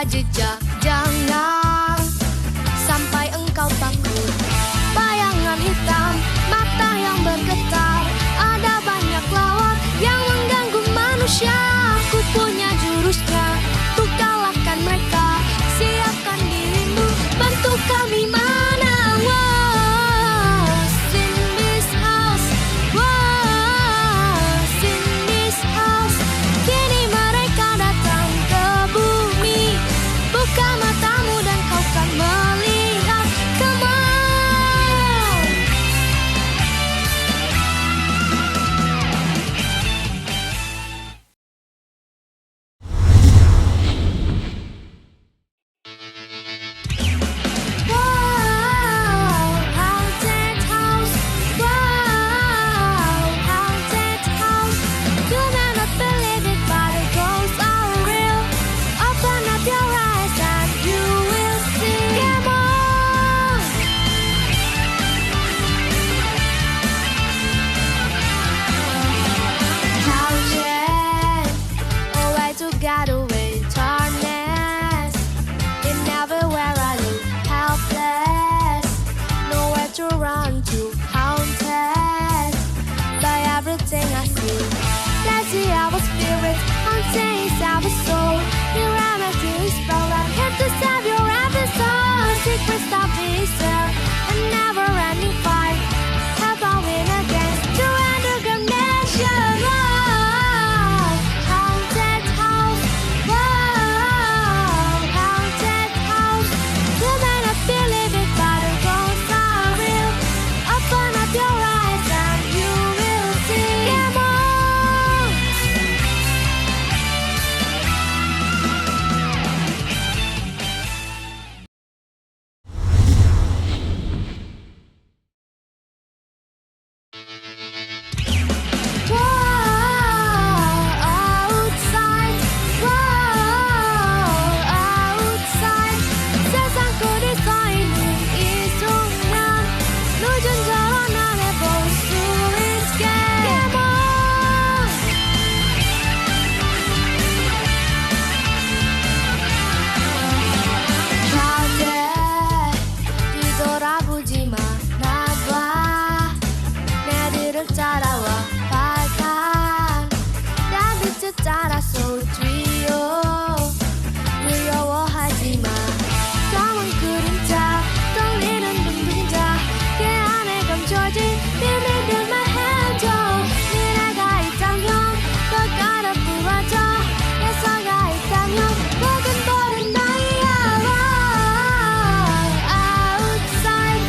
Jejak, jangan sampai engkau takut. Bayangan hitam, mata yang bergetar. Ada banyak lawan yang mengganggu manusia. Ku punya jurusnya, ku kalahkan mereka. Siapkan dirimu, bantu kami menang. What's in this house? What's in this house? Kini mereka datang ke bumi. Buka matamu dan kau kan melihat. Come on. Wow, haunted house. Wow, haunted house. You may not believe it, but the ghosts are real. Open up your eyes and you will see. Come on. Haunted, a way to get away, darkness. In everywhere I look, helpless. Nowhere to run to, haunted by everything I see. Let's see our spirit, haunting is our soul. Your remedy is spell and here to save your every soul. Secret stuff is there, a never-ending fight. Help our win against the underground nation. Wow, haunted house. Wow, haunted house. You may not believe it, but the ghosts are real. Open up your eyes and you will see. Come on. Outside, outside. 세상을 디자인은 이 순간 누군가와 나를 볼 수 있게. Come on. 절대 뒤돌아보지 마. 나 봐. 내 뒤를 따라와. 따라서 뛰어 두려워하지마 검은 그림자 떨리는 눈동자 그 안에 감춰진 비밀들만 해줘 미래가 있다면 널 깔아 부어줘 예서가 있다면 뭐든 버린 나야 Outside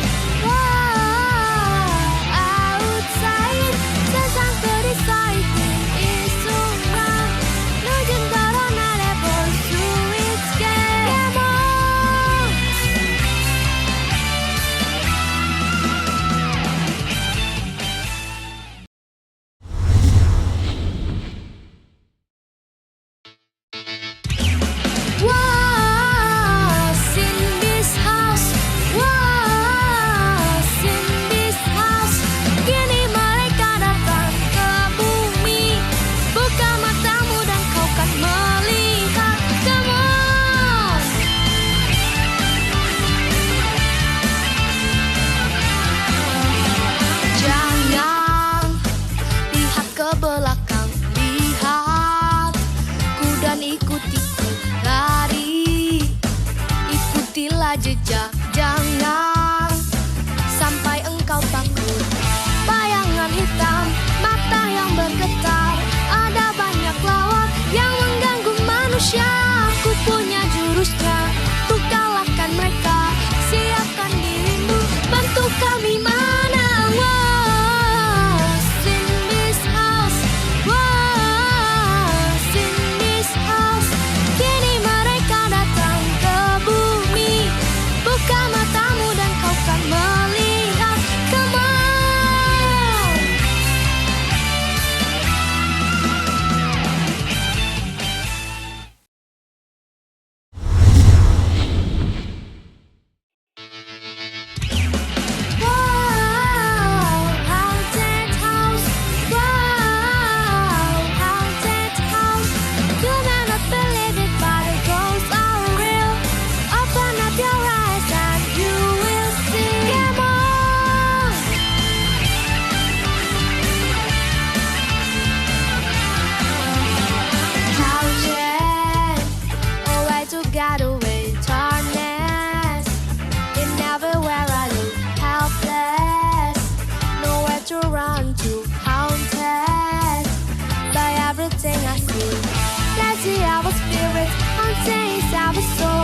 Outside 세상 끝이 서 있는 이 순간 늦은 더러 날 해볼 수 있게 Come on What's in this house? What's in this house? Kini mereka datang ke bumi. Buka matamu dan kau kan melihat. Come on. Jangan lihat ke belakang, lihat ku dan ikuti ku lari. Ikutilah jejak, jangan sampai engkau takut. Bayangan hitam, mata yang bergetar. Ada banyak lawan yang mengganggu manusia. Ku punya jurusnya, ku kalahkan mereka. Siapkan dirimu, bantu kami mana. What's in this house? What's in this house? Kini mereka datang ke bumi. Buka matamu dan kau kan melihat. Come on. Wow, haunted house. Wow, haunted house. You may not believe it, but the ghosts are real. Open up your eyes and you will see. Come on. Haunted, away to get away, darkness. In everywhere I look, helpless. Nowhere to run to, haunted by everything I see. Let's see our spirits, haunting our soul.